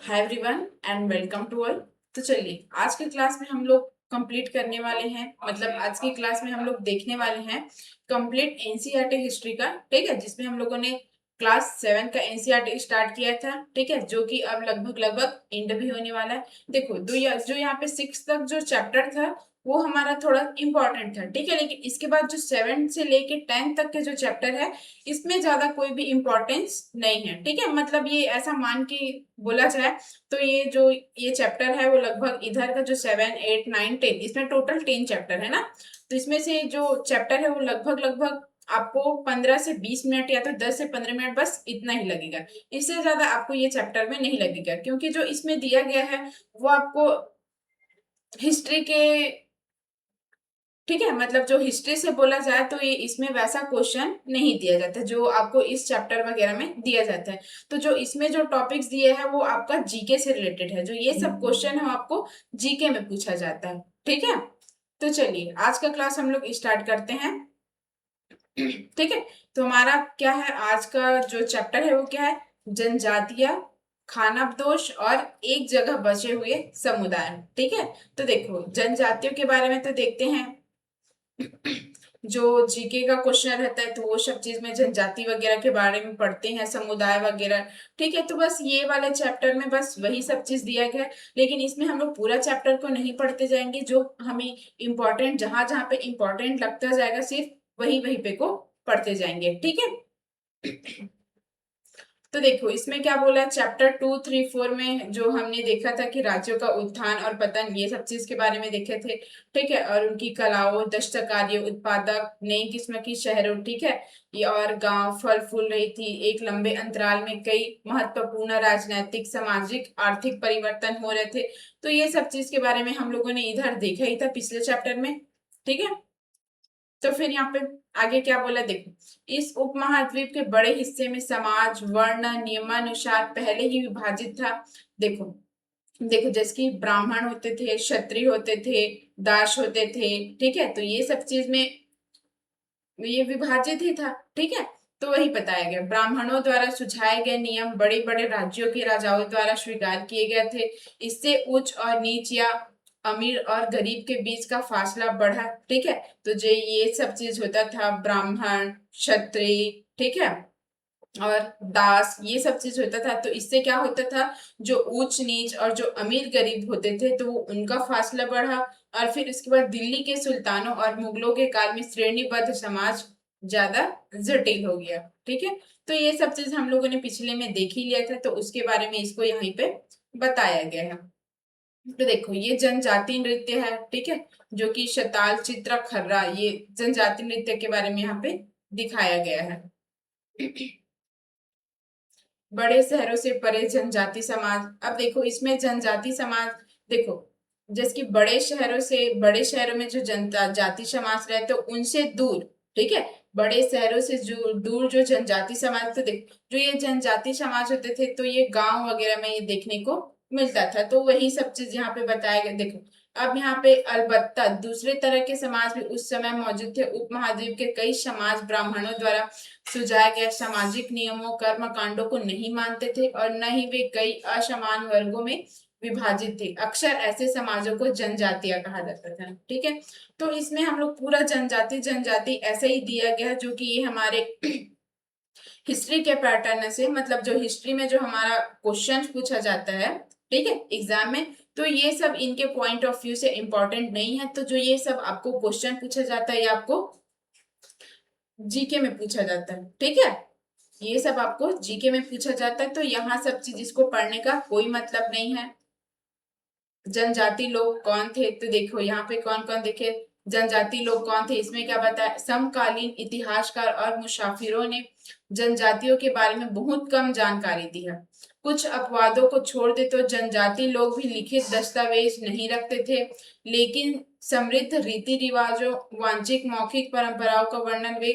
Hi everyone and welcome to all. तो चलिए आज के क्लास में हम लोग कंप्लीट करने वाले हैं, मतलब आज की क्लास में हम लोग देखने वाले हैं कंप्लीट एनसीईआरटी हिस्ट्री का। ठीक है, जिसमें हम लोगों ने क्लास 7 का एनसीईआरटी स्टार्ट किया था। ठीक है, जो कि अब लगभग लगभग एंड भी होने वाला है। देखो जो यहाँ पे 6 तक जो चैप्टर था वो हमारा थोड़ा इम्पोर्टेंट था। ठीक है, लेकिन इसके बाद जो 7 से लेके 10 तक के जो चैप्टर है इसमें ज्यादा कोई भी इम्पोर्टेंस नहीं है। ठीक है, मतलब ये ऐसा मान के बोला जाए तो ये चैप्टर है वो लगभग इधर का जो 7 8 9 10, इसमें टोटल 10 चैप्टर है ना। तो इसमें से जो चैप्टर है वो लगभग लगभग आपको 15 से 20 मिनट या तो 10 से 15 मिनट बस इतना ही लगेगा। इससे ज्यादा आपको ये चैप्टर में नहीं लगेगा, क्योंकि जो इसमें दिया गया है वो आपको हिस्ट्री के, ठीक है, मतलब जो हिस्ट्री से बोला जाए तो ये इसमें वैसा क्वेश्चन नहीं दिया जाता जो आपको इस चैप्टर वगैरह में दिया जाता है। तो जो इसमें जो टॉपिक्स दिए हैं वो आपका जीके से रिलेटेड है। जो ये सब क्वेश्चन है वो आपको जीके में पूछा जाता है। ठीक है, तो चलिए आज का क्लास हम लोग स्टार्ट करते हैं। ठीक है, तो हमारा क्या है आज का जो चैप्टर है वो क्या है, जनजातीय, खानाबदोश और एक जगह बचे हुए समुदाय। ठीक है, तो देखो जनजातियों के बारे में तो देखते हैं। जो जीके का क्वेश्चन रहता है तो वो सब चीज में जनजाति वगैरह के बारे में पढ़ते हैं, समुदाय वगैरह। ठीक है, तो बस ये वाले चैप्टर में बस वही सब चीज दिया गया है, लेकिन इसमें हम लोग पूरा चैप्टर को नहीं पढ़ते जाएंगे। जो हमें इम्पोर्टेंट जहां जहां पे इम्पोर्टेंट लगता जाएगा सिर्फ वही वही पे को पढ़ते जाएंगे। ठीक है, तो देखो इसमें क्या बोला है, चैप्टर 2 3 4 में जो हमने देखा था कि राज्यों का उत्थान और पतन ये सब चीज के बारे में देखे थे। ठीक है, और उनकी कलाओं, दस्तकारियों, उत्पादक नई किस्म की शहरों, ठीक है, ये और गांव फल फूल रही थी। एक लंबे अंतराल में कई महत्वपूर्ण राजनीतिक, सामाजिक, आर्थिक परिवर्तन हो रहे थे। तो ये सब चीज के बारे में हम लोगों ने इधर देखा ही था पिछले चैप्टर में। ठीक है, तो फिर यहाँ पे आगे क्या बोला देखो, इस उपमहाद्वीप के बड़े हिस्से में समाज वर्ण नियमानुसार पहले ही विभाजित था। देखो देखो जैसे कि ब्राह्मण होते थे, क्षत्रिय होते थे, दास होते थे। ठीक है, तो ये सब चीज में ये विभाजित ही था। ठीक है, तो वही बताया गया, ब्राह्मणों द्वारा सुझाए गए नियम बड़े बड़े राज्यों के राजाओं द्वारा स्वीकार किए गए थे। इससे उच्च और नीच या अमीर और गरीब के बीच का फासला बढ़ा। ठीक है, तो जो ये सब चीज होता था, ब्राह्मण, क्षत्रिय, ठीक है, और दास, ये सब चीज होता था। तो इससे क्या होता था, जो ऊंच नीच और जो अमीर गरीब होते थे तो वो उनका फासला बढ़ा। और फिर उसके बाद दिल्ली के सुल्तानों और मुगलों के काल में श्रेणीबद्ध समाज ज्यादा जटिल हो गया। ठीक है, तो ये सब चीज हम लोगों ने पिछले में देख ही लिया था, तो उसके बारे में इसको यहीं पे बताया गया है। तो देखो ये जनजाति नृत्य है। ठीक है, जो कि शताल, चित्र, खर्रा, ये जनजाति नृत्य के बारे में यहाँ पे दिखाया गया है। बड़े शहरों से परे जनजाति समाज। अब देखो इसमें जनजाति समाज, देखो जैसे कि बड़े शहरों में जो जनता जाति समाज रहते तो उनसे दूर, ठीक है, बड़े शहरों से जो दूर जो जनजाति समाज, तो देखो जो ये जनजाति समाज होते थे तो ये गांव वगैरह में ये देखने को मिलता था। तो वही सब चीज यहाँ पे बताया गया। देखो अब यहाँ पे अलबत्ता दूसरे तरह के समाज भी उस समय मौजूद थे। उपमहाद्वीप के कई समाज ब्राह्मणों द्वारा सुझाए गए सामाजिक नियमों, कर्म कांडों को नहीं मानते थे और न ही वे कई असमान वर्गों में विभाजित थे। अक्सर ऐसे समाजों को जनजातियां कहा जाता था। ठीक है, तो इसमें हम लोग पूरा जनजाति जनजाति ऐसे ही दिया गया है, जो कि ये हमारे हिस्ट्री के पैटर्न से, मतलब जो हिस्ट्री में जो हमारा क्वेश्चन पूछा जाता है, ठीक है, एग्जाम में, तो ये सब इनके पॉइंट ऑफ व्यू से इंपॉर्टेंट नहीं है। तो जो ये सब आपको क्वेश्चन पूछा जाता है ये आपको जीके में पूछा जाता है। ठीक है, ये सब आपको जीके में पूछा जाता है, तो यहाँ सब चीज इसको पढ़ने का कोई मतलब नहीं है। जनजाति लोग कौन थे, तो देखो यहाँ पे कौन कौन देखे जनजाति लोग कौन थे, इसमें क्या बताया, समकालीन इतिहासकार और मुसाफिरों ने जनजातियों के बारे में बहुत कम जानकारी दी है। कुछ अपवादों को छोड़ दे तो जनजाति लोग भी लिखित दस्तावेज नहीं रखते थे, लेकिन समृद्ध रीति रिवाजों, वांशिक मौखिक परंपराओं का वर्णन वे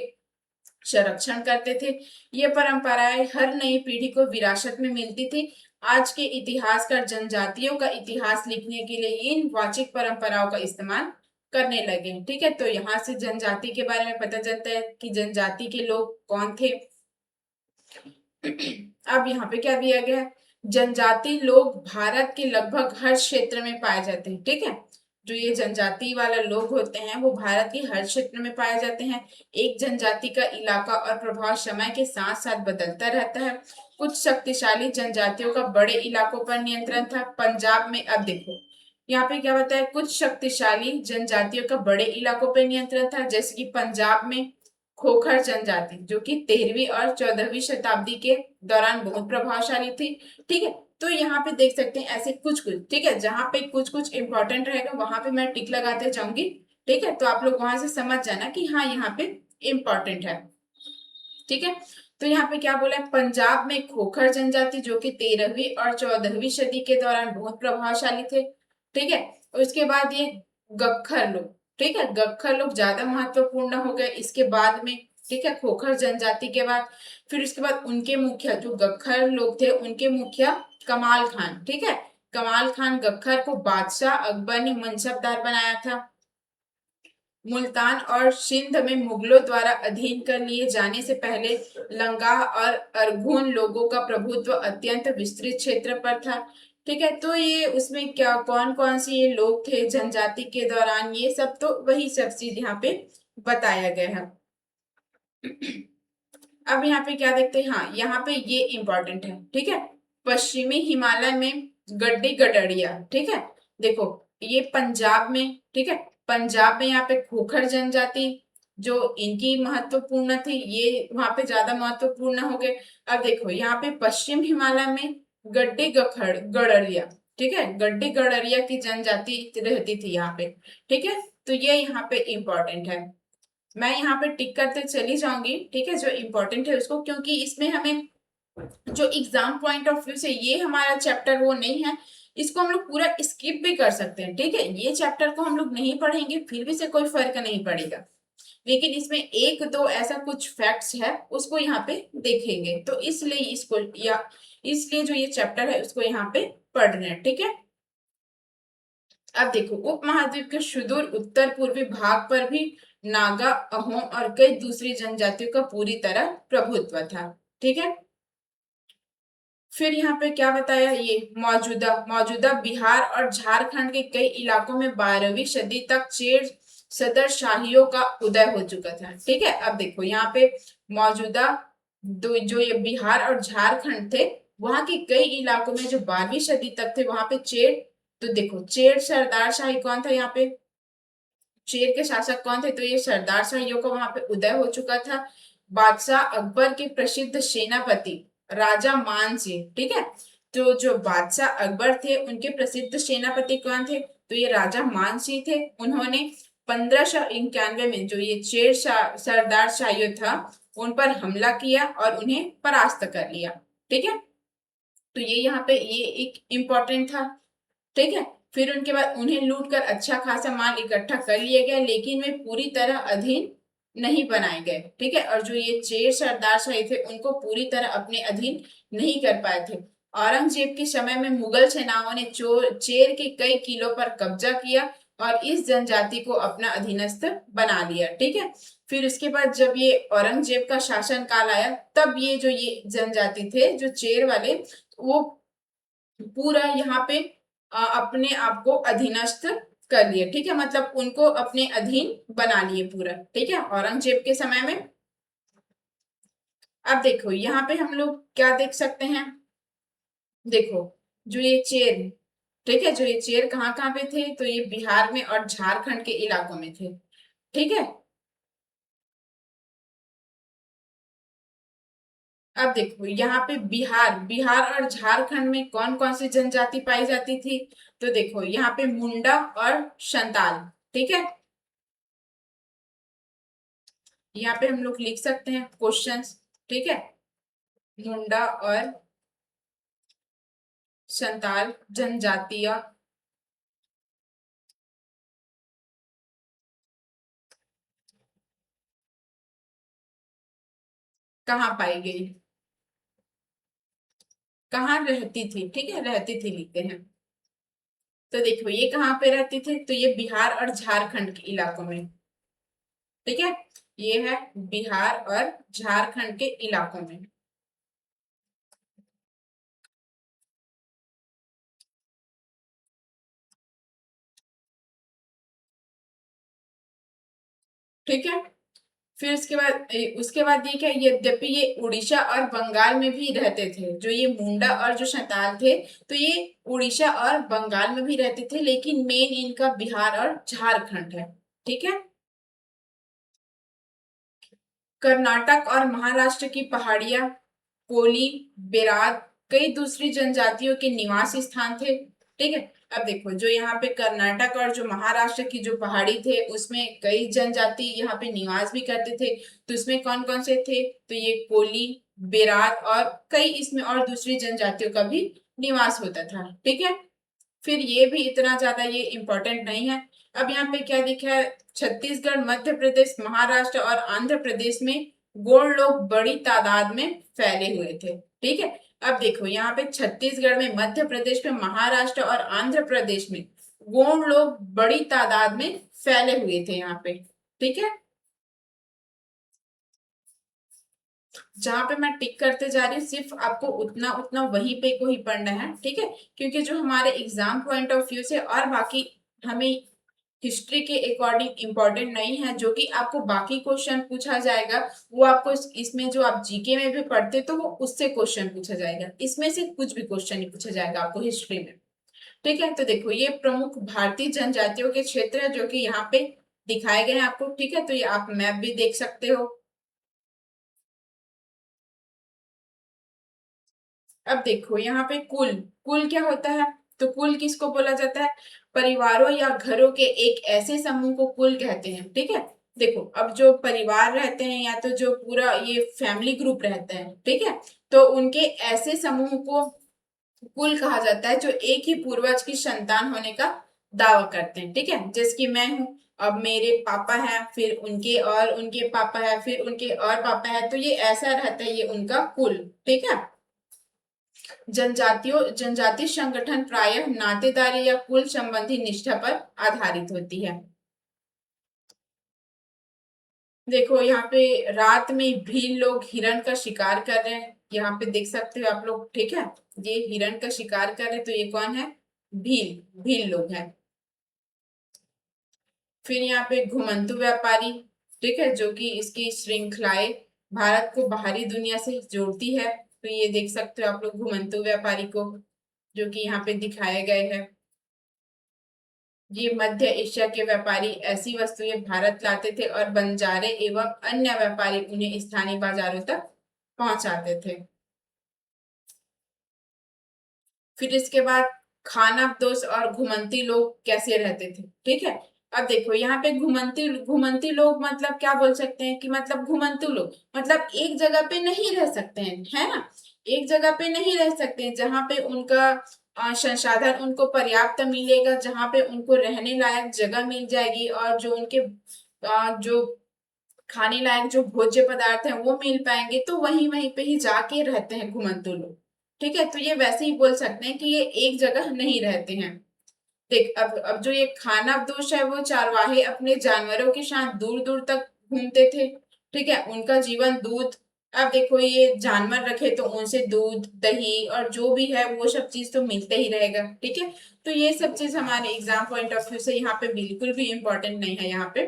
संरक्षण करते थे। ये परंपराएं हर नई पीढ़ी को विरासत में मिलती थी। आज के इतिहासकार जनजातियों का इतिहास लिखने के लिए इन वाचिक परंपराओं का इस्तेमाल करने लगे। ठीक है, तो यहाँ से जनजाति के बारे में पता चलता है कि जनजाति के लोग कौन थे। अब यहाँ पे क्या दिया गया है, जनजाति लोग भारत के लगभग हर क्षेत्र में पाए जाते हैं। ठीक है, जो ये जनजाति वाला लोग होते हैं वो भारत के हर क्षेत्र में पाए जाते हैं। एक जनजाति का इलाका और प्रभाव समय के साथ साथ बदलता रहता है। कुछ शक्तिशाली जनजातियों का बड़े इलाकों पर नियंत्रण था। पंजाब में, अब देखो यहाँ पे क्या बताया, कुछ शक्तिशाली जनजातियों का बड़े इलाकों पर नियंत्रण था, जैसे कि पंजाब में खोखर जनजाति जो कि 13वीं और 14वीं शताब्दी के दौरान बहुत प्रभावशाली थी। ठीक है, तो यहाँ पे देख सकते हैं ऐसे कुछ कुछ, ठीक है, जहाँ पे कुछ कुछ इंपॉर्टेंट रहेगा वहां पे मैं टिक लगाते जाऊंगी। ठीक है, तो आप लोग वहां से समझ जाना कि हाँ यहाँ पे इंपॉर्टेंट है। ठीक है, तो यहाँ पे क्या बोला है, पंजाब में खोखर जनजाति जो कि 13वीं और 14वीं सदी के दौरान बहुत प्रभावशाली थे। ठीक है, और उसके बाद ये गक्खर लोग, ठीक है, गक्खर लोग ज्यादा महत्वपूर्ण हो गए इसके बाद में। ठीक है, खोखर जनजाति के बाद फिर उसके बाद उनके मुखिया जो गक्खर लोग थे उनके मुखिया कमाल खान। ठीक है, कमाल खान गक्खर को बादशाह अकबर ने मनसबदार बनाया था। मुल्तान और सिंध में मुगलों द्वारा अधीन कर लिए जाने से पहले लंगाह और अरगुन लोगों का प्रभुत्व अत्यंत विस्तृत क्षेत्र पर था। ठीक है, तो ये उसमें क्या कौन कौन से ये लोग थे जनजाति के दौरान, ये सब तो वही सब चीज यहाँ पे बताया गया है। अब यहाँ पे क्या देखते हैं, हाँ यहाँ पे ये इंपॉर्टेंट है। ठीक है, पश्चिमी हिमालय में गड्डी गडरिया। ठीक है, देखो ये पंजाब में, ठीक है, पंजाब में यहाँ पे खोखर जनजाति जो इनकी महत्वपूर्ण थी, ये वहां पे ज्यादा महत्वपूर्ण हो गए। अब देखो यहाँ पे पश्चिम हिमालय में गड्डी गखड़ गड़रिया, ठीक है, गड्डी गड़रिया की जनजाति रहती थी यहाँ पे। ठीक है, तो ये यहाँ पे इंपॉर्टेंट है। मैं यहाँ पे टिक करते चली जाऊंगी। ठीक है, जो इम्पोर्टेंट है उसको, क्योंकि इसमें हमें जो एग्जाम पॉइंट ऑफ व्यू से ये हमारा चैप्टर वो नहीं है, इसको हम लोग पूरा स्किप भी कर सकते हैं। ठीक है, ये चैप्टर को हम लोग नहीं पढ़ेंगे फिर भी से कोई फर्क नहीं पड़ेगा, लेकिन इसमें एक दो ऐसा कुछ फैक्ट्स है उसको यहाँ पे देखेंगे, तो इसलिए इसको या इसलिए जो ये चैप्टर है उसको यहाँ पे पढ़ना है। ठीक है, अब देखो उपमहाद्वीप के सुदूर उत्तर पूर्वी भाग पर भी नागा, अहोम और कई दूसरी जनजातियों का पूरी तरह प्रभुत्व था। ठीक है, फिर यहाँ पे क्या बताया, ये मौजूदा मौजूदा बिहार और झारखंड के कई इलाकों में 12वीं सदी तक चेर सदर शाहियों का उदय हो चुका था। ठीक है, अब देखो यहाँ पे मौजूदा जो ये बिहार और झारखंड थे वहां के कई इलाकों में जो 12वीं सदी तक थे वहां पे चेर, तो देखो चेर सरदार शाही कौन था यहाँ पे, चेर के शासक कौन थे, तो ये सरदार शाहियों का वहां पे उदय हो चुका था। बादशाह अकबर के प्रसिद्ध सेनापति राजा मान सिंह, ठीक है, तो जो बादशाह अकबर थे उनके प्रसिद्ध सेनापति कौन थे, तो ये राजा मान सिंह थे। उन्होंने 1591 में जो ये सरदार शाहियों था उन पर हमला किया और उन्हें परास्त कर लिया। ठीक है, तो ये यहाँ पे ये एक इम्पोर्टेंट था। ठीक है, फिर उनके बाद उन्हें लूट कर अच्छा खासा माल इकट्ठा कर लिया गया, लेकिन वे पूरी तरह अधीन नहीं बनाए गए। ठीक है, और जो ये चेर सरदार शाही थे उनको पूरी तरह अपने अधीन नहीं कर पाए थे। औरंगजेब के समय में मुगल सेनाओं ने चेर के कई किलों पर कब्जा किया और इस जनजाति को अपना अधीनस्थ बना लिया। ठीक है, फिर उसके बाद जब ये औरंगजेब का शासन काल आया तब ये जो ये जनजाति थे जो चेर वाले, वो पूरा यहाँ पे अपने आप को अधीनस्थ कर लिए। ठीक है, मतलब उनको अपने अधीन बना लिए पूरा। ठीक है, औरंगजेब के समय में। अब देखो यहाँ पे हम लोग क्या देख सकते हैं, देखो जो ये चेर, ठीक है, जो ये चेर कहाँ कहाँ पे थे, तो ये बिहार में और झारखंड के इलाकों में थे। ठीक है, अब देखो यहाँ पे बिहार बिहार और झारखंड में कौन कौन सी जनजाति पाई जाती थी, तो देखो यहाँ पे मुंडा और संताल। ठीक है, यहाँ पे हम लोग लिख सकते हैं क्वेश्चंस। ठीक है, मुंडा और संताल जनजातियां कहाँ पाई गई, कहाँ रहती थी। ठीक है, रहती थी लिखते हैं। तो देखो ये कहाँ पे रहती थी, तो ये बिहार और झारखंड के इलाकों में। ठीक है, ये है बिहार और झारखंड के इलाकों में। ठीक है। फिर उसके बाद ये क्या, यद्यपि ये उड़ीसा और बंगाल में भी रहते थे, जो ये मुंडा और जो संताल थे, तो ये उड़ीसा और बंगाल में भी रहते थे, लेकिन मेन इनका बिहार और झारखंड है। ठीक है। कर्नाटक और महाराष्ट्र की पहाड़ियां, कोली, बेरात, कई दूसरी जनजातियों के निवास स्थान थे। ठीक है। अब देखो, जो यहाँ पे कर्नाटक और जो महाराष्ट्र की जो पहाड़ी थे, उसमें कई जनजाति यहाँ पे निवास भी करते थे। तो इसमें कौन कौन से थे, तो ये कोली, बेरात और कई इसमें और दूसरी जनजातियों का भी निवास होता था। ठीक है। फिर ये भी इतना ज्यादा ये इम्पोर्टेंट नहीं है। अब यहाँ पे क्या दिखा है, छत्तीसगढ़, मध्य प्रदेश, महाराष्ट्र और आंध्र प्रदेश में गोंड लोग बड़ी तादाद में फैले हुए थे। ठीक है। अब देखो, यहाँ पे छत्तीसगढ़ में, मध्य प्रदेश में, महाराष्ट्र और आंध्र प्रदेश में गोंड लोग बड़ी तादाद में फैले हुए थे यहाँ पे। ठीक है। जहां पे मैं टिक करते जा रही हूँ, सिर्फ आपको उतना उतना वहीं पे को ही पढ़ना है। ठीक है। क्योंकि जो हमारे एग्जाम पॉइंट ऑफ व्यू से और बाकी हमें हिस्ट्री के अकॉर्डिंग इम्पोर्टेंट नहीं है, जो कि आपको बाकी क्वेश्चन पूछा जाएगा, वो आपको इसमें जो आप जीके में भी पढ़ते तो वो उससे क्वेश्चन पूछा जाएगा, इसमें से कुछ भी क्वेश्चन नहीं पूछा जाएगा आपको हिस्ट्री में। ठीक है। तो देखो, ये प्रमुख भारतीय जनजातियों के क्षेत्र है जो कि यहाँ पे दिखाए गए हैं आपको। ठीक है। तो ये आप मैप भी देख सकते हो। अब देखो, यहाँ पे कुल, कुल क्या होता है, तो कुल किसको बोला जाता है, परिवारों या घरों के एक ऐसे समूह को कुल कहते हैं। ठीक है। देखो, अब जो परिवार रहते हैं या तो जो पूरा ये फैमिली ग्रुप रहते हैं, ठीक है, तो उनके ऐसे समूह को कुल कहा जाता है, जो एक ही पूर्वज की संतान होने का दावा करते हैं। ठीक है। जैसे कि मैं हूं, अब मेरे पापा है, फिर उनके और उनके पापा है, फिर उनके और पापा है, तो ये ऐसा रहता है, ये उनका कुल। ठीक है। जनजाति संगठन प्रायः नातेदारी या कुल संबंधी निष्ठा पर आधारित होती है। देखो, यहाँ पे रात में भील लोग हिरण का शिकार कर रहे हैं, यहाँ पे देख सकते हो आप लोग। ठीक है। ये हिरण का शिकार कर रहे हैं, तो ये कौन है, भील, भील लोग हैं। फिर यहाँ पे घुमंतु व्यापारी, ठीक है, जो कि इसकी श्रृंखलाएं भारत को बाहरी दुनिया से जोड़ती है, तो ये देख सकते हो आप लोग घुमंतु व्यापारी को, जो कि यहाँ पे दिखाए गए हैं। ये मध्य एशिया के व्यापारी ऐसी वस्तुएं भारत लाते थे और बंजारे एवं अन्य व्यापारी उन्हें स्थानीय बाजारों तक पहुंचाते थे। फिर इसके बाद खानाबदोश और घुमंती लोग कैसे रहते थे। ठीक है। अब देखो, यहाँ पे घुमंती घुमंती लोग मतलब क्या बोल सकते हैं, कि मतलब घुमंतु लोग मतलब एक जगह पे नहीं रह सकते हैं, है ना, एक जगह पे नहीं रह सकते हैं, जहाँ पे उनका संसाधन उनको पर्याप्त मिलेगा, जहाँ पे उनको रहने लायक जगह मिल जाएगी, और जो उनके जो खाने लायक जो भोज्य पदार्थ हैं वो मिल पाएंगे, तो वहीं वहीं पे ही जाके रहते हैं घुमंतु लोग। ठीक है। तो ये वैसे ही बोल सकते हैं कि ये एक जगह नहीं रहते हैं। देख, अब जो ये खानाबदोश है, वो चारवाहे अपने जानवरों के साथ दूर दूर तक घूमते थे। ठीक है। उनका जीवन दूध, अब देखो, ये जानवर रखे तो उनसे दूध, दही और जो भी है वो सब चीज तो मिलते ही रहेगा। ठीक है। तो ये सब चीज हमारे एग्जाम पॉइंट ऑफ व्यू से यहाँ पे बिल्कुल भी इम्पोर्टेंट नहीं है यहाँ पे।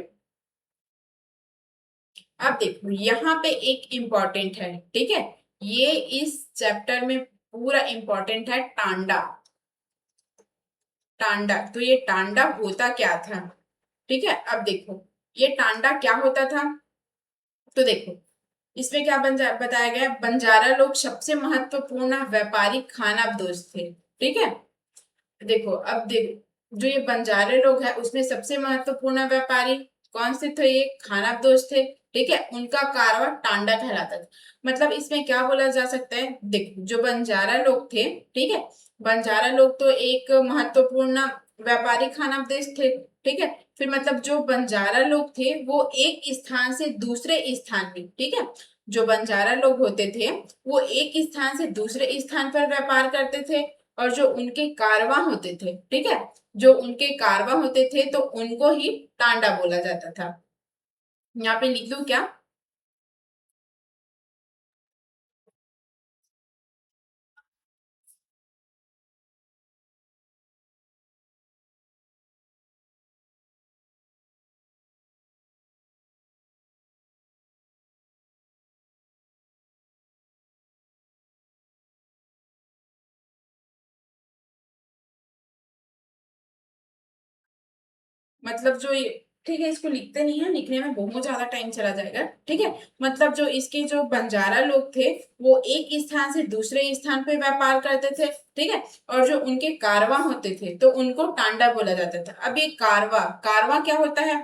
अब देखो, यहाँ पे एक इम्पोर्टेंट है। ठीक है। ये इस चैप्टर में पूरा इम्पोर्टेंट है, टांडा। टांडा, तो ये टांडा होता क्या था। ठीक है। अब देखो, ये टांडा क्या होता था, तो देखो, इसमें क्या बताया गया है, बंजारा लोग सबसे महत्वपूर्ण व्यापारिक खानाबदोश थे। ठीक है। देखो, अब देखो, जो ये बंजारे लोग हैं उसमें सबसे महत्वपूर्ण व्यापारी कौन से थे, ये खानाबदोश थे। ठीक है। उनका कारवां टांडा कहलाता था। मतलब इसमें क्या बोला जा सकता है, देखो, जो बंजारा लोग थे, ठीक है, बंजारा लोग तो एक महत्वपूर्ण व्यापारी खानाबदोश थे। ठीक है। फिर मतलब जो बंजारा लोग थे वो एक स्थान से दूसरे स्थान में, ठीक है, जो बंजारा लोग होते थे वो एक स्थान से दूसरे स्थान पर व्यापार करते थे, और जो उनके कारवां होते थे, ठीक है, जो उनके कारवां होते थे तो उनको ही टांडा बोला जाता था। यहाँ पे लिख लूं क्या। मतलब जो ठीक है, इसको लिखते नहीं है, लिखने में बहुत ज्यादा टाइम चला जाएगा। ठीक है, मतलब जो इसके जो बंजारा लोग थे वो एक स्थान से दूसरे स्थान पे व्यापार करते थे। ठीक है, और जो उनके कारवां होते थे तो उनको टांडा बोला जाता था। अब ये कारवा, कारवा क्या होता है?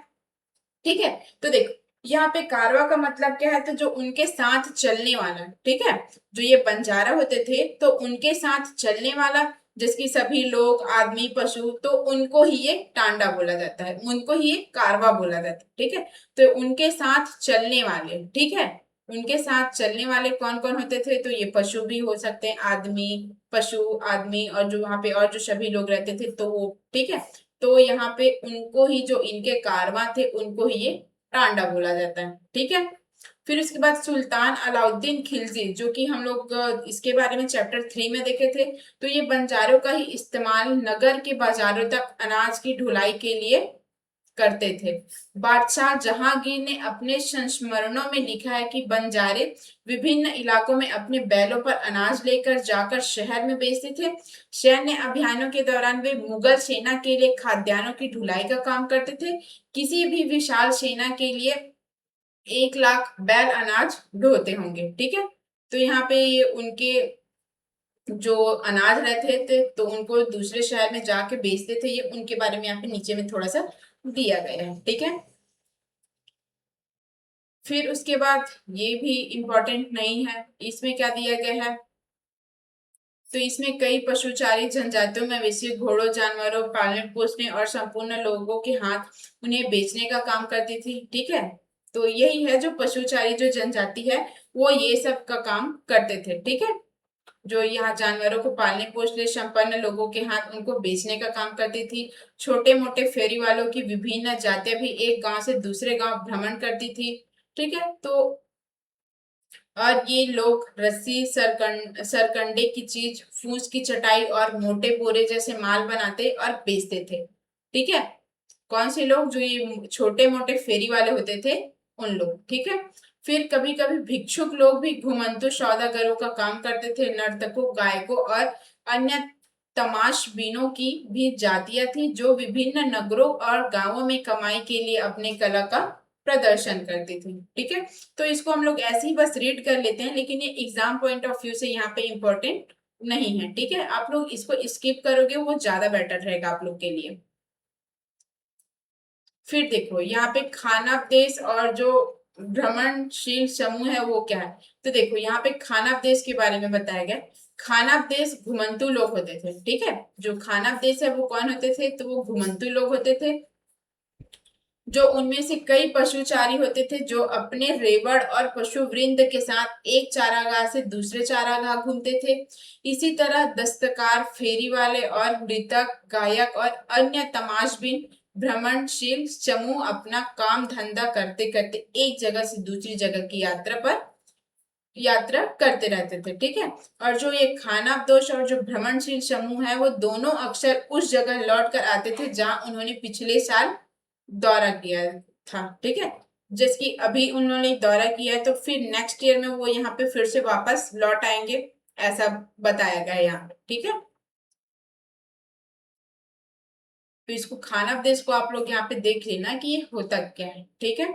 ठीक है, तो देखो यहाँ पे कारवा का मतलब क्या है, तो जो उनके साथ चलने वाला। ठीक है, जो ये बंजारा होते थे तो उनके साथ चलने वाला, जिसकी सभी लोग, आदमी, पशु, तो उनको ही ये टांडा बोला जाता है, उनको ही ये कारवा बोला जाता है। ठीक है, तो उनके साथ चलने वाले। ठीक है, उनके साथ चलने वाले कौन कौन होते थे, तो ये पशु भी हो सकते हैं, आदमी, पशु, आदमी, और जो वहां पे और जो सभी लोग रहते थे तो वो। ठीक है, तो यहाँ पे उनको ही, जो इनके कारवां थे उनको ही ये टांडा बोला जाता है। ठीक है, फिर उसके बाद सुल्तान अलाउद्दीन खिलजी, जो कि हम लोग इसके बारे में चैप्टर 3 में देखे थे। तो ये बंजारों का ही इस्तेमाल नगर के बाजारों तक अनाज की ढुलाई के लिए करते थे। बादशाह जहांगीर ने अपने संस्मरणों में लिखा है कि बंजारे विभिन्न इलाकों में अपने बैलों पर अनाज लेकर जाकर शहर में बेचते थे। सैन्य अभियानों के दौरान वे मुगल सेना के लिए खाद्यान्नों की ढुलाई का काम करते थे। किसी भी विशाल सेना के लिए 1 लाख बैल अनाज ढोते होंगे। ठीक है, तो यहाँ पे ये उनके जो अनाज रहते थे तो उनको दूसरे शहर में जाके बेचते थे, ये उनके बारे में यहाँ पे नीचे में थोड़ा सा दिया गया है। ठीक है, फिर उसके बाद ये भी इम्पोर्टेंट नहीं है, इसमें क्या दिया गया है, तो इसमें कई पशुचारी जनजातियों में मवेशी, घोड़ों, जानवरों पालने पोसने और संपूर्ण लोगों के हाथ उन्हें बेचने का काम करती थी। ठीक है, तो यही है जो पशुचारी जो जनजाति है वो ये सब का काम करते थे। ठीक है, जो यहाँ जानवरों को पालने पोसने संपन्न लोगों के हाथ उनको बेचने का काम करती थी। छोटे मोटे फेरी वालों की विभिन्न जातियां भी एक गांव से दूसरे गांव भ्रमण करती थी। ठीक है, तो और ये लोग रस्सी, सरकंडे की चीज, फूस की चटाई और मोटे बोरे जैसे माल बनाते और बेचते थे। ठीक है, कौन से लोग? जो ये छोटे मोटे फेरी वाले होते थे उन लोग। ठीक है, फिर कभी कभी भिक्षुक लोग भी घुमंतु सौदागरों का काम करते थे। नर्तकों, गायकों और अन्य तमाशबीनों की भी जातियां थी जो विभिन्न नगरों और गांवों में कमाई के लिए अपने कला का प्रदर्शन करती थी। ठीक है, तो इसको हम लोग ऐसे ही बस रीड कर लेते हैं, लेकिन ये एग्जाम पॉइंट ऑफ व्यू से यहाँ पे इम्पोर्टेंट नहीं है। ठीक है, आप लोग इसको स्किप करोगे वो ज्यादा बेटर रहेगा आप लोग के लिए। फिर देखो यहाँ पे खानाबदेश और जो भ्रमणशील समूह है वो क्या है, तो देखो यहाँ पे खानाबदेश के बारे में बताया गया। खानाबदेश घुमंतु लोग होते थे। ठीक है, जो खानाबदेश है वो कौन होते थे, तो वो घुमंतु लोग होते थे, जो उनमें से कई पशुचारी होते थे जो अपने रेवड़ और पशु वृंद के साथ एक चारागाह से दूसरे चारागाह घूमते थे। इसी तरह दस्तकार, फेरी वाले और नृतक, गायक और अन्य तमाशबीन भ्रमणशील समूह अपना काम धंधा करते करते एक जगह से दूसरी जगह की यात्रा करते रहते थे। ठीक है, और जो ये खानाबदोश और जो भ्रमणशील समूह है वो दोनों अक्सर उस जगह लौट कर आते थे जहां उन्होंने पिछले साल दौरा किया था। ठीक है, जैसे कि अभी उन्होंने दौरा किया है तो फिर नेक्स्ट ईयर में वो यहाँ पे फिर से वापस लौट आएंगे, ऐसा बताया गया है यहाँ पे। ठीक है, तो इसको खानाबदोश को आप लोग यहाँ पे देख लेना कि ये होता क्या है। ठीक है,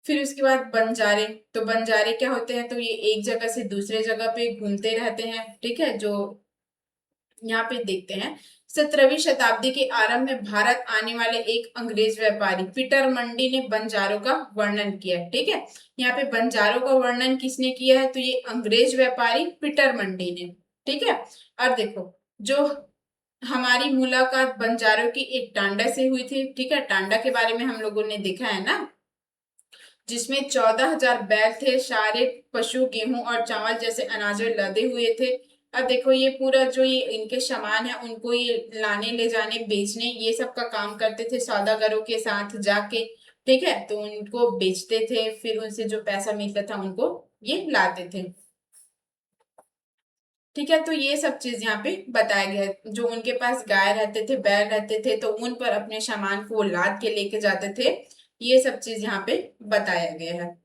फिर उसके बाद बंजारे, तो बंजारे क्या होते हैं, तो ये एक जगह से दूसरे जगह पे घूमते रहते हैं। ठीक है, जो यहाँ पे देखते हैं 17वीं शताब्दी के आरंभ में भारत आने वाले एक अंग्रेज व्यापारी पीटर मंडी ने बंजारों का वर्णन किया है। ठीक है, यहाँ पे बंजारों का वर्णन किसने किया है, तो ये अंग्रेज व्यापारी पीटर मंडी ने। ठीक है, और देखो जो हमारी मुलाकात बंजारों की एक टांडा से हुई थी। ठीक है, टांडा के बारे में हम लोगों ने देखा है ना, जिसमें 14,000 बैल थे, सारे पशु, गेहूं और चावल जैसे अनाज लदे हुए थे। अब देखो ये पूरा जो ये इनके सामान है उनको ये लाने ले जाने बेचने ये सब का काम करते थे सौदागरों के साथ जाके। ठीक है, तो उनको बेचते थे, फिर उनसे जो पैसा मिलता था उनको ये लाते थे। ठीक है, तो ये सब चीज यहाँ पे बताया गया है। जो उनके पास गाय रहते थे, बैल रहते थे, तो उन पर अपने सामान को लाद के लेके जाते थे। ये सब चीज यहाँ पे बताया गया है।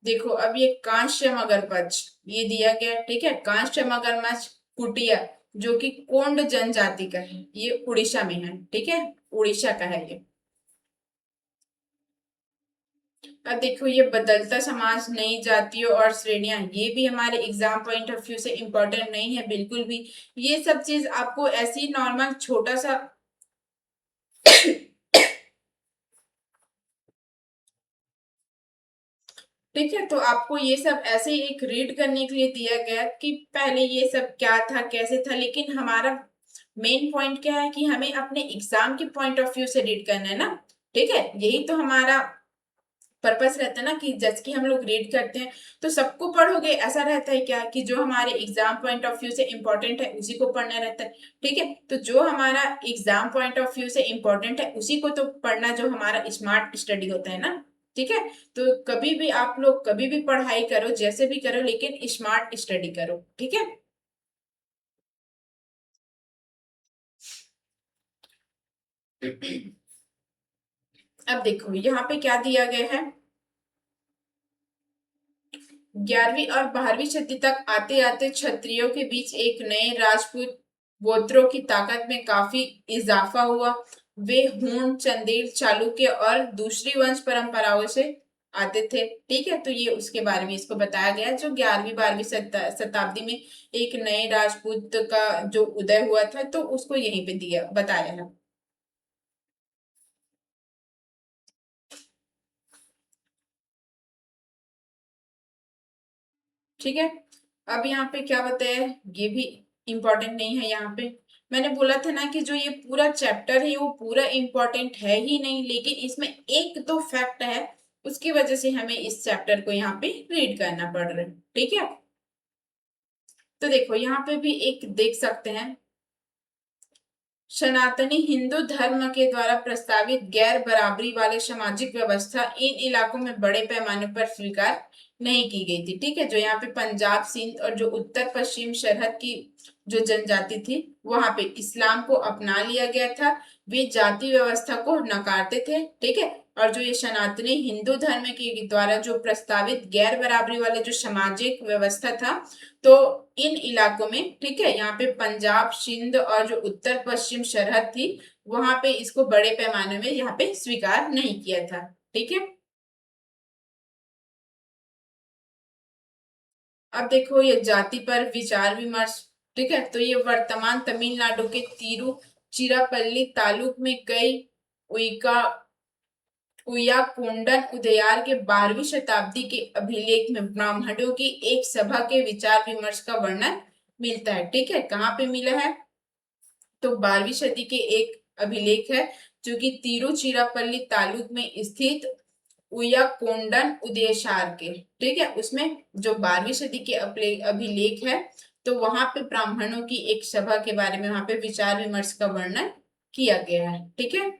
देखो अब ये कांस्य मगरमच्छ ये दिया गया। ठीक है, कांस्य मगरमच्छ कुटिया, जो कि कोंड जनजाति का है, ये उड़ीसा में है, ठीक है, उड़ीसा का है ये। अब देखो ये बदलता समाज, नई जातियों और श्रेणियां, ये भी हमारे एग्जाम पॉइंट ऑफ व्यू से इम्पोर्टेंट नहीं है बिल्कुल भी। ये सब चीज आपको ऐसी नॉर्मल छोटा सा ठीक है, तो आपको ये सब ऐसे ही एक रीड करने के लिए दिया गया कि पहले ये सब क्या था कैसे था, लेकिन हमारा मेन पॉइंट क्या है कि हमें अपने एग्जाम के पॉइंट ऑफ व्यू से रीड करना है ना। ठीक है, यही तो हमारा पर्पस रहता है ना, कि जज की हम लोग रीड करते हैं तो सबको पढ़ोगे ऐसा रहता है क्या, कि जो हमारे एग्जाम पॉइंट ऑफ व्यू से इम्पोर्टेंट है उसी को पढ़ना रहता है। ठीक है, तो जो हमारा एग्जाम पॉइंट ऑफ व्यू से इम्पोर्टेंट है उसी को तो पढ़ना, जो हमारा स्मार्ट स्टडी होता है ना। ठीक है, तो कभी भी आप लोग कभी भी पढ़ाई करो, जैसे भी करो, लेकिन स्मार्ट स्टडी करो, ठीक है। अब देखो यहाँ पे क्या दिया गया है। 11वीं और 12वीं शताब्दी तक आते आते क्षत्रियों के बीच एक नए राजपूत गोत्रों की ताकत में काफी इजाफा हुआ। वे हूण, चंदेल, चालुक्य और दूसरी वंश परंपराओं से आते थे। ठीक है, तो ये उसके बारे में इसको बताया गया है, जो 11वीं 12वीं शताब्दी में एक नए राजपूत का जो उदय हुआ था, तो उसको यहीं पे दिया बताया है। ठीक है, अब यहाँ पे क्या बताया है, ये भी इम्पोर्टेंट नहीं है यहाँ पे। मैंने बोला था ना कि जो ये पूरा चैप्टर है वो पूरा इम्पोर्टेंट है ही नहीं, लेकिन इसमें एक दो फैक्ट है, उसकी वजह से हमें इस चैप्टर को यहाँ पे रीड करना पड़ रहा है। ठीक है, तो देखो यहाँ पे भी एक देख सकते हैं, सनातनी हिंदू धर्म के द्वारा प्रस्तावित गैर बराबरी वाले सामाजिक व्यवस्था इन इलाकों में बड़े पैमाने पर स्वीकार नहीं की गई थी। ठीक है, जो यहाँ पे पंजाब, सिंध और जो उत्तर पश्चिम सरहद की जो जनजाति थी, वहां पे इस्लाम को अपना लिया गया था। वे जाति व्यवस्था को नकारते थे। ठीक है, और जो ये सनातनी हिंदू धर्म के द्वारा जो प्रस्तावित गैर बराबरी वाले जो सामाजिक व्यवस्था था, तो इन इलाकों में, ठीक है, यहाँ पे पंजाब, सिंध और जो उत्तर पश्चिम सरहद थी, वहां पे इसको बड़े पैमाने में यहाँ पे स्वीकार नहीं किया था। ठीक है, अब देखो ये जाति पर विचार विमर्श। ठीक है, तो ये वर्तमान तमिलनाडु के तिरुचिरापल्ली तालुक में कई उइका उयाकोंडन उदयार के 12वीं शताब्दी के अभिलेख में ब्राह्मणों की एक सभा के विचार विमर्श का वर्णन मिलता है। ठीक है, कहाँ पे मिला है, तो 12वीं सदी के एक अभिलेख है, जो कि तिरुचिरापल्ली तालुक में स्थित उयाकोंडन उदयशार के, ठीक है, उसमें जो 12वीं सदी के अभिलेख है, तो वहां पे ब्राह्मणों की एक सभा के बारे में वहां पे विचार विमर्श का वर्णन किया गया है। ठीक है,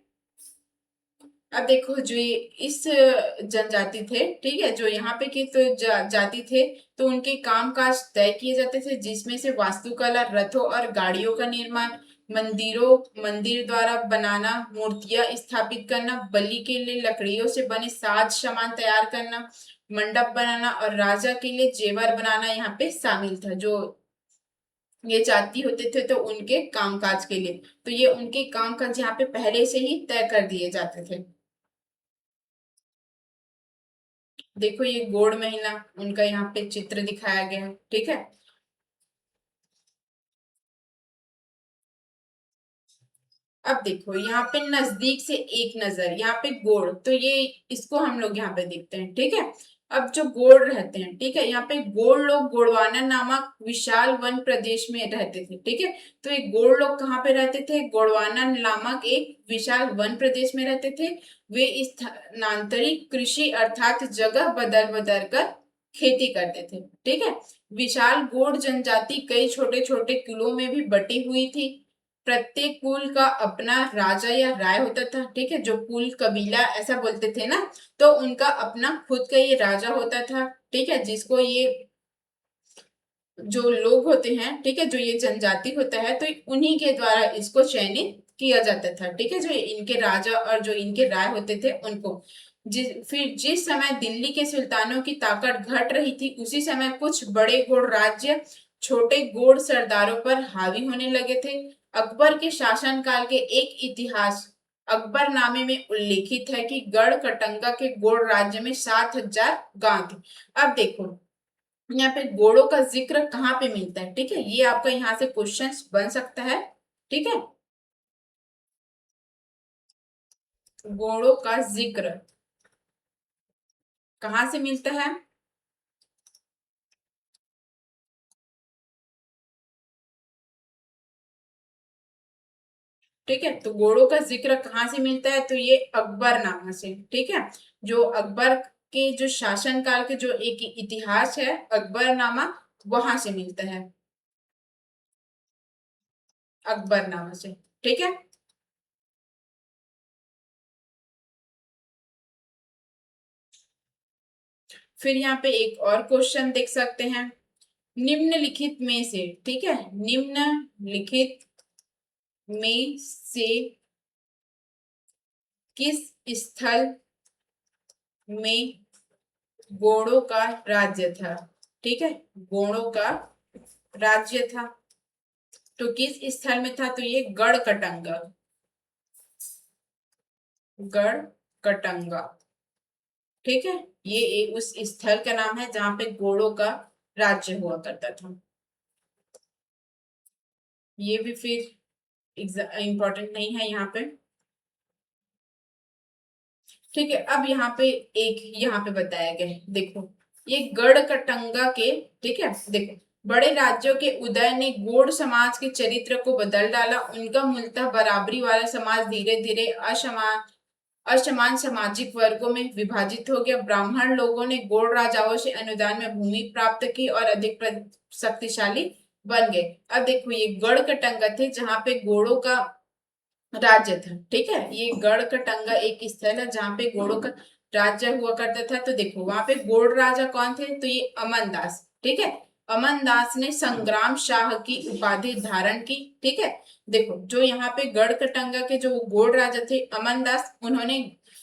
अब देखो जो ये इस जनजाति थे, ठीक है, जो यहाँ पे के तो जाति थे, तो उनके काम काज तय किए जाते थे, जिसमें से वास्तुकला, रथों और गाड़ियों का निर्माण, मंदिर द्वारा बनाना, मूर्तियां स्थापित करना, बलि के लिए लकड़ियों से बने साज सामान तैयार करना, मंडप बनाना और राजा के लिए जेवर बनाना यहाँ पे शामिल था। जो ये जाति होते थे तो उनके कामकाज के लिए, तो ये उनके कामकाज यहाँ पे पहले से ही तय कर दिए जाते थे। देखो ये गौड़ महिला, उनका यहाँ पे चित्र दिखाया गया है। ठीक है, अब देखो यहाँ पे नजदीक से एक नजर, यहाँ पे गोड़, तो ये इसको हम लोग यहाँ पे देखते हैं। ठीक है, अब जो गोड़ रहते हैं, ठीक है, यहाँ पे गोड़ लोग गोड़वाना नामक विशाल वन प्रदेश में रहते थे। ठीक है, तो ये गोड़ लोग कहाँ पे रहते थे, गोड़वाना नामक एक विशाल वन प्रदेश में रहते थे। वे स्थानांतरित कृषि अर्थात जगह बदल बदल कर खेती करते थे। ठीक है, विशाल गोड़ जनजाति कई छोटे छोटे कुलों में भी बटी हुई थी। प्रत्येक कुल का अपना राजा या राय होता था। ठीक है, जो कुल कबीला ऐसा बोलते थे ना, तो उनका अपना खुद का ये राजा होता था। ठीक है, जिसको ये जो लोग होते हैं, ठीक है, जो ये जनजाति होता है, तो उन्हीं के द्वारा इसको चयनित किया जाता था। ठीक है, जो इनके राजा और जो इनके राय होते थे उनको, फिर जिस समय दिल्ली के सुल्तानों की ताकत घट रही थी, उसी समय कुछ बड़े गौड़ राज्य छोटे गोड़ सरदारों पर हावी होने लगे थे। अकबर के शासनकाल के एक इतिहास अकबरनामे में उल्लेखित है कि गढ़ कटंगा के गोड़ राज्य में 7,000 गांव थे। अब देखो यहाँ पे घोड़ों का जिक्र कहाँ पे मिलता है, ठीक है, ये आपका यहाँ से क्वेश्चन बन सकता है। ठीक है, घोड़ों का जिक्र कहाँ से मिलता है? ठीक है, तो घोड़ों का जिक्र कहाँ से मिलता है? तो ये अकबरनामा से। ठीक है, जो अकबर के जो शासनकाल के जो एक इतिहास है अकबरनामा, वहां से मिलता है, अकबरनामा से। ठीक है, फिर यहाँ पे एक और क्वेश्चन देख सकते हैं। निम्नलिखित में से, ठीक है, निम्नलिखित में से किस स्थल में घोड़ों का राज्य था? ठीक है, घोड़ों का राज्य था, तो किस स्थल में था? तो ये गढ़ कटंगा, गढ़ कटंगा। ठीक है, ये उस स्थल का नाम है जहां पे घोड़ों का राज्य हुआ करता था। ये भी फिर इंपॉर्टेंट नहीं है यहाँ पे। ठीक है, अब यहाँ पे एक यहाँ पे बताया गया है, देखो ये गढ़ कटंगा के, ठीक है, देखो बड़े राज्यों के उदय ने गौड़ समाज के चरित्र को बदल डाला। उनका मूलतः बराबरी वाला समाज धीरे धीरे असमान असमान सामाजिक वर्गों में विभाजित हो गया। ब्राह्मण लोगों ने गौड़ राजाओं से अनुदान में भूमि प्राप्त की और अधिक शक्तिशाली बन गए। अब देखो ये गढ़ कटंगा थे जहां पे घोड़ों का राज्य था। ठीक है, ये गढ़ कटंगा एक स्थल है जहाँ पे घोड़ों का राज्य हुआ करता था। तो देखो वहां पे घोड़ राजा कौन थे? तो ये अमन दास। ठीक है, अमन दास ने संग्राम शाह की उपाधि धारण की। ठीक है, देखो जो यहाँ पे गढ़ कटंगा के जो घोड़ राजा थे अमन दास, उन्होंने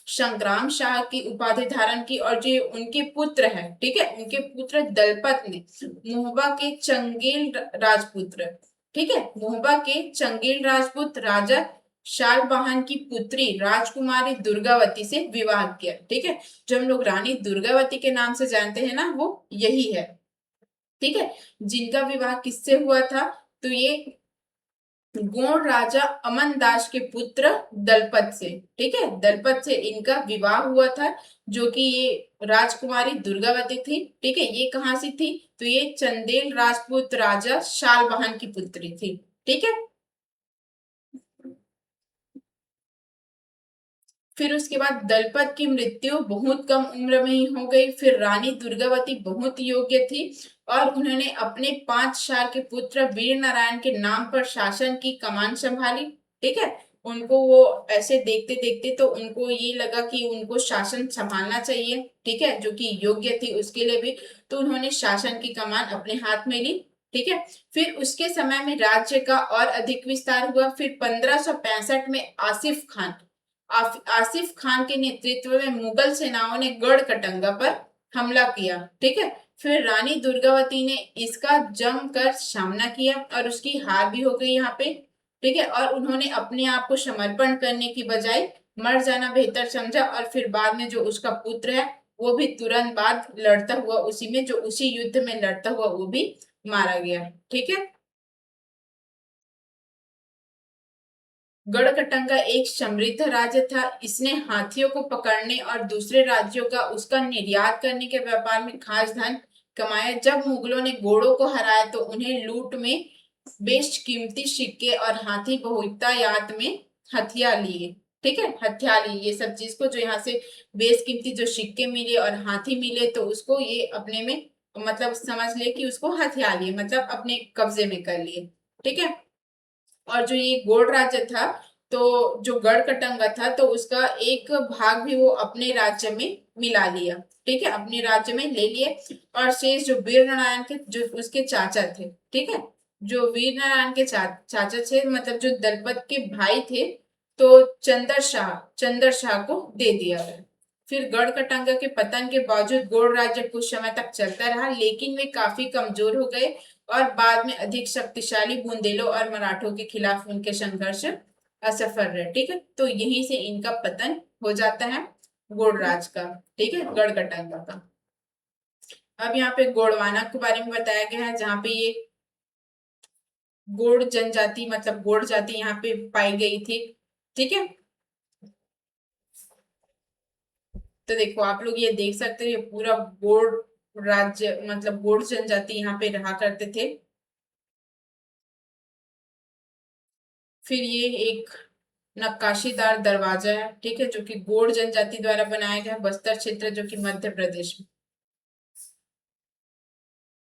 संग्राम शाह की उपाधि धारण की। और जो उनके पुत्र है, ठीक है, उनके पुत्र दलपत ने मोहबा के चंगेल राजपुत्र, ठीक है, मोहबा के चंगेल राजपूत राजा शालबहान की पुत्री राजकुमारी दुर्गावती से विवाह किया। ठीक है, जो हम लोग रानी दुर्गावती के नाम से जानते हैं ना, वो यही है। ठीक है, जिनका विवाह किससे हुआ था? तो ये गौड़ राजा अमन दास के पुत्र दलपत से। ठीक है, दलपत से इनका विवाह हुआ था, जो कि ये राजकुमारी दुर्गावती थी। ठीक है, ये कहाँ से थी? तो ये चंदेल राजपूत राजा शालबहान की पुत्री थी। ठीक है, फिर उसके बाद दलपत की मृत्यु बहुत कम उम्र में ही हो गई। फिर रानी दुर्गावती बहुत योग्य थी और उन्होंने अपने 5 साल के पुत्र वीर नारायण के नाम पर शासन की कमान संभाली। ठीक है, उनको वो ऐसे देखते देखते तो उनको ये लगा कि उनको शासन संभालना चाहिए, ठीक है, जो कि योग्य थी उसके लिए भी, तो उन्होंने शासन की कमान अपने हाथ में ली। ठीक है, फिर उसके समय में राज्य का और अधिक विस्तार हुआ। फिर 1565 में आसिफ खान के नेतृत्व में मुगल सेनाओं ने गढ़ कटंगा पर हमला किया। ठीक है, फिर रानी दुर्गावती ने इसका जमकर सामना किया और उसकी हार भी हो गई यहाँ पे। ठीक है, और उन्होंने अपने आप को समर्पण करने की बजाय मर जाना बेहतर समझा। और फिर बाद में जो उसका पुत्र है वो भी तुरंत बाद लड़ता हुआ उसी में, जो उसी युद्ध में लड़ता हुआ वो भी मारा गया। ठीक है, गढ़कटंगा एक समृद्ध राज्य था। इसने हाथियों को पकड़ने और दूसरे राज्यों का उसका निर्यात करने के व्यापार में खास धन कमाया। जब मुगलों ने घोड़ों को हराया तो उन्हें लूट में बेशकीमती सिक्के और हाथी बहुतायत में हथिया लिए। ठीक है, हथिया लिए ये सब चीज को, जो यहाँ से बेशकीमती जो सिक्के मिले और हाथी मिले, तो उसको ये अपने में मतलब समझ ले कि उसको हथिया लिए, मतलब अपने कब्जे में कर लिए। ठीक है, और जो ये गोड राज्य था, तो जो गढ़ कटंगा था, तो उसका एक भाग भी वो अपने राज्य में मिला लिया। ठीक है, अपने राज्य में ले लिए। और शेष जो वीर नारायण के जो उसके चाचा थे, ठीक है, जो वीर नारायण के चाचा थे, मतलब जो दलपत के भाई थे, तो चंदर शाह को दे दिया गया। फिर गढ़ कटंगा के पतन के बावजूद गौड़ राज्य कुछ समय तक चलता रहा, लेकिन वे काफी कमजोर हो गए। और बाद में अधिक शक्तिशाली बुंदेलों और मराठों के खिलाफ उनके संघर्ष असफल रहे। ठीक है, तो यहीं से इनका पतन हो जाता है, गोडराज का। ठीक है, गढ़कटांगा का। अब यहाँ पे गोंडवाना के बारे में बताया गया है, जहाँ पे ये गोंड जनजाति मतलब गोंड जाति यहाँ पे पाई गई थी। ठीक है, तो देखो आप लोग ये देख सकते हो, ये पूरा गोंड राज्य मतलब गोंड जनजाति यहाँ पे रहा करते थे। फिर ये एक नक्काशीदार दरवाजा है, ठीक है, जो कि गोंड जनजाति द्वारा बनाया गया है, बस्तर क्षेत्र जो कि मध्य प्रदेश में।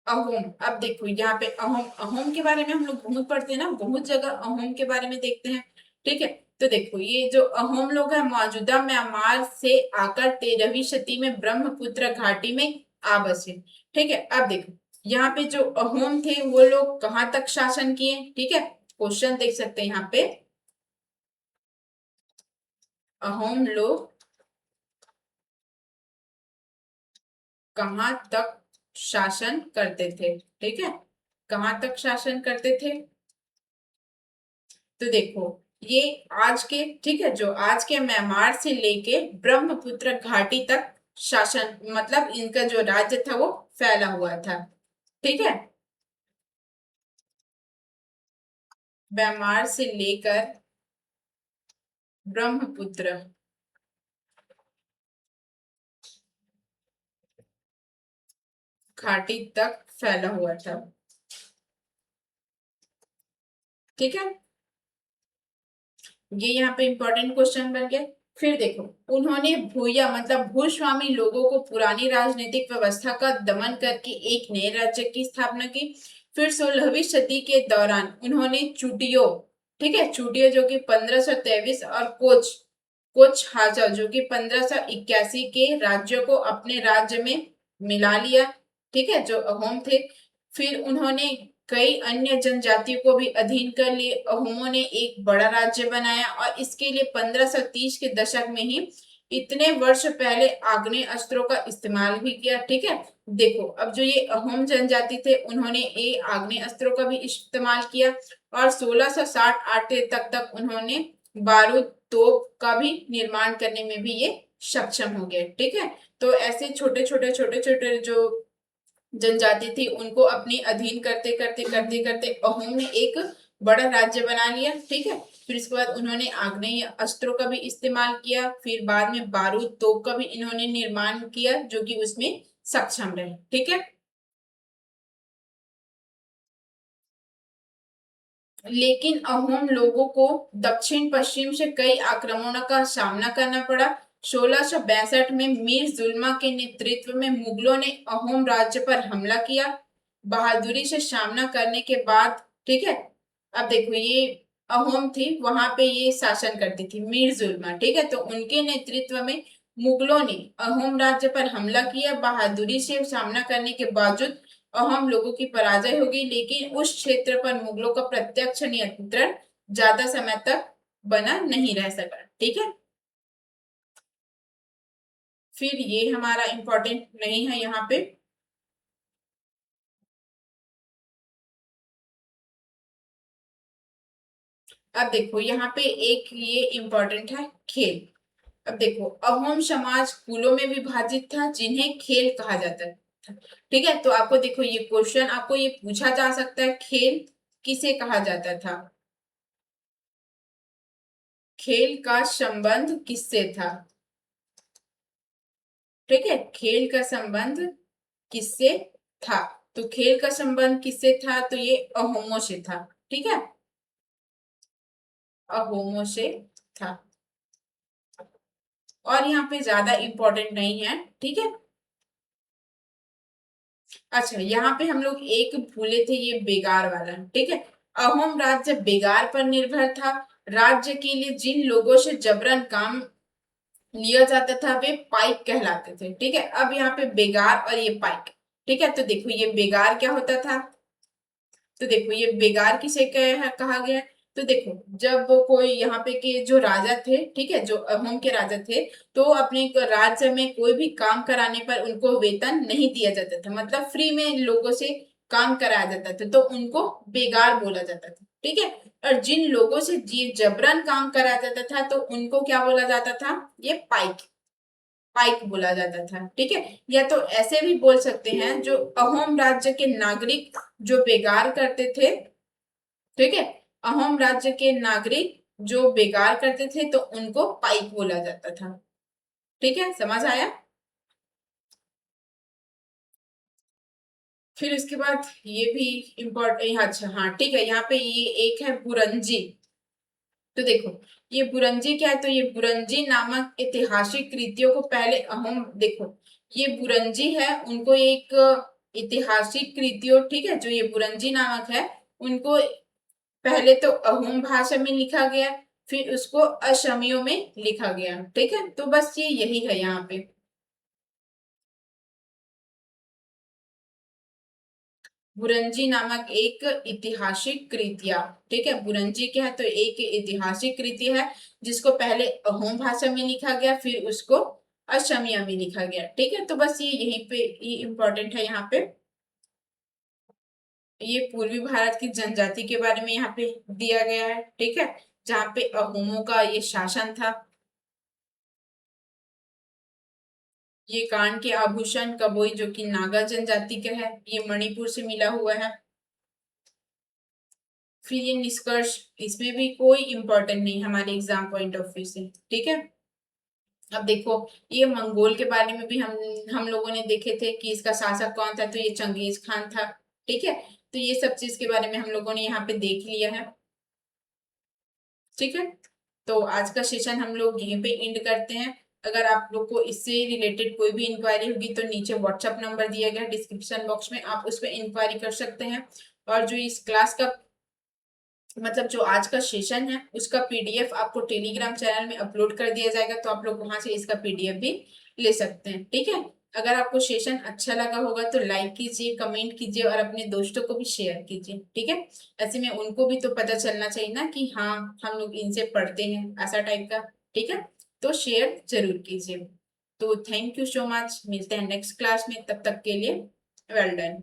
अहोम, अब देखो यहाँ पे अहोम, अहोम के बारे में हम लोग बहुत पढ़ते हैं ना, बहुत जगह अहोम के बारे में देखते हैं। ठीक है, तो देखो ये जो अहोम लोग हैं मौजूदा म्यांमार से आकर 13वीं शती में ब्रह्मपुत्र घाटी में आ बसे। ठीक है, अब देखो यहाँ पे जो अहोम थे वो लोग कहाँ तक शासन किए। ठीक है, क्वेश्चन देख सकते हैं यहाँ पे, अहोम लोग कहाँ तक शासन करते थे। ठीक है, कहाँ तक शासन करते थे, तो देखो ये आज के, ठीक है, जो आज के म्यांमार से लेके ब्रह्मपुत्र घाटी तक शासन मतलब इनका जो राज्य था वो फैला हुआ था। ठीक है, म्यांमार से लेकर ब्रह्मपुत्र घाटी तक फैला हुआ था। ठीक है, ये यहाँ पे इंपॉर्टेंट क्वेश्चन बन गया। फिर देखो उन्होंने भूया मतलब भूस्वामी लोगों को पुरानी राजनीतिक व्यवस्था का दमन करके एक नए राज्य की स्थापना की। फिर 16वीं सदी के दौरान उन्होंने चुटियो, ठीक है, चुटियो जो कि 1523 और कोच कोच हाजा जो कि 1581 के राज्यों को अपने राज्य में मिला लिया। ठीक है, जो अहोम थे। फिर उन्होंने कई अन्य जनजातियों को भी अधीन कर लिए। अहोमों ने एक बड़ा राज्य बनाया और इसके लिए 1530 के दशक में ही इतने वर्ष पहले आग्नेय अस्त्रों का इस्तेमाल भी किया। ठीक है, देखो अब जो ये अहोम जनजाति थे उन्होंने ये आग्नेय अस्त्रों का भी इस्तेमाल किया और 1660 तक उन्होंने बारूद तोप का भी निर्माण करने में भी ये सक्षम हो गए। ठीक है, तो ऐसे छोटे छोटे जो जनजाति थी उनको अपने अधीन करते करते करते करते अहोम ने एक बड़ा राज्य बना लिया। ठीक है, फिर इसके बाद उन्होंने आग्नेय अस्त्रों का भी इस्तेमाल किया, फिर बाद में बारूद तोप का भी इन्होंने निर्माण किया जो कि उसमें सक्षम रहे। ठीक है, लेकिन अहोम लोगों को दक्षिण पश्चिम से कई आक्रमणों का सामना करना पड़ा। 1662 में मीर जुल्मा के नेतृत्व में मुगलों ने अहोम राज्य पर हमला किया। बहादुरी से सामना करने के बाद, ठीक है, अब देखो ये अहोम थी वहां पे ये शासन करती थी मीर जुल्मा। ठीक है, तो उनके नेतृत्व में मुगलों ने अहोम राज्य पर हमला किया। बहादुरी से सामना करने के बावजूद अहोम लोगों की पराजय होगी, लेकिन उस क्षेत्र पर मुगलों का प्रत्यक्ष नियंत्रण ज्यादा समय तक बना नहीं रह सका। ठीक है, फिर ये हमारा इंपॉर्टेंट नहीं है यहाँ पे। अब देखो यहाँ पे एक ये इंपॉर्टेंट है, खेल। अब देखो अहोम समाज कुलों में विभाजित था जिन्हें खेल कहा जाता था। ठीक है, तो आपको देखो ये क्वेश्चन आपको ये पूछा जा सकता है, खेल किसे कहा जाता था, खेल का संबंध किससे था। ठीक है, खेल का संबंध किससे था, तो खेल का संबंध किससे था, तो ये अहोमो से था। ठीक है, अहोमो से था और यहाँ पे ज्यादा इंपॉर्टेंट नहीं है। ठीक है, अच्छा यहाँ पे हम लोग एक भूले थे, ये बेगार वाला। ठीक है, अहोम राज्य बेगार पर निर्भर था। राज्य के लिए जिन लोगों से जबरन काम लिया जाता था वे पाइक कहलाते थे। ठीक है, अब यहाँ पे बेगार और ये पाइक। ठीक है, तो देखो ये बेगार क्या होता था, तो देखो ये बेगार किसे कहा गया है? तो देखो जब कोई यहाँ पे के जो राजा थे, ठीक है, जो अहोम के राजा थे, तो अपने राज्य में कोई भी काम कराने पर उनको वेतन नहीं दिया जाता था, मतलब फ्री में लोगों से काम कराया जाता था तो उनको बेगार बोला जाता था, ठीक है। और जिन लोगों से जी जबरन काम कराया जाता था तो उनको क्या बोला जाता था, ये पाइक, पाइक बोला जाता था, ठीक है। या तो ऐसे भी बोल सकते हैं, जो अहोम राज्य के नागरिक जो बेगार करते थे, ठीक है, अहोम राज्य के नागरिक जो बेगार करते थे तो उनको पाइक बोला जाता था, ठीक है, समझ आया। फिर उसके बाद ये भी इम्पोर्टेंट, अच्छा हाँ ठीक है, यहाँ पे ये एक है बुरंजी। तो देखो ये बुरंजी क्या है, तो ये बुरंजी नामक ऐतिहासिक कृतियों को पहले अहोम, देखो ये बुरंजी है, उनको एक ऐतिहासिक कृतियों, ठीक है, जो ये बुरंजी नामक है उनको पहले तो अहोम भाषा में लिखा गया, फिर उसको असमियों में लिखा गया, ठीक है। तो बस ये यही है यहाँ पे। बुरंजी नामक एक ऐतिहासिक कृतिया, ठीक है, बुरंजी क्या है, तो एक ऐतिहासिक कृति है जिसको पहले अहोम भाषा में लिखा गया, फिर उसको असमिया में लिखा गया, ठीक है। तो बस ये यहीं पे ये इम्पोर्टेंट है यहाँ पे। ये पूर्वी भारत की जनजाति के बारे में यहाँ पे दिया गया है, ठीक है, जहाँ पे अहोमों का ये शासन था। ये कान के आभूषण कबोई जो कि नागा जनजाति का है, ये मणिपुर से मिला हुआ है। फिर ये निष्कर्ष, इसमें भी कोई इंपॉर्टेंट नहीं हमारे एग्जाम पॉइंट ऑफ व्यू से, ठीक है। अब देखो ये मंगोल के बारे में भी हम लोगों ने देखे थे कि इसका शासक कौन था, तो ये चंगेज खान था, ठीक है। तो ये सब चीज के बारे में हम लोगों ने यहाँ पे देख लिया है, ठीक है। तो आज का सेशन हम लोग यहीं पे एंड करते हैं। अगर आप लोग को इससे रिलेटेड कोई भी इंक्वायरी होगी तो नीचे व्हाट्सएप नंबर दिया गया डिस्क्रिप्शन बॉक्स में, आप उस पर इंक्वायरी कर सकते हैं। और जो इस क्लास का मतलब जो आज का सेशन है उसका पीडीएफ आपको टेलीग्राम चैनल में अपलोड कर दिया जाएगा, तो आप लोग वहां से इसका पीडीएफ भी ले सकते हैं, ठीक है। अगर आपको सेशन अच्छा लगा होगा तो लाइक कीजिए, कमेंट कीजिए और अपने दोस्तों को भी शेयर कीजिए, ठीक है। ऐसे में उनको भी तो पता चलना चाहिए ना कि हाँ हम लोग इनसे पढ़ते हैं, ऐसा टाइप का, ठीक है। तो शेयर जरूर कीजिए। तो थैंक यू सो मच, मिलते हैं नेक्स्ट क्लास में, तब तक के लिए वेल डन।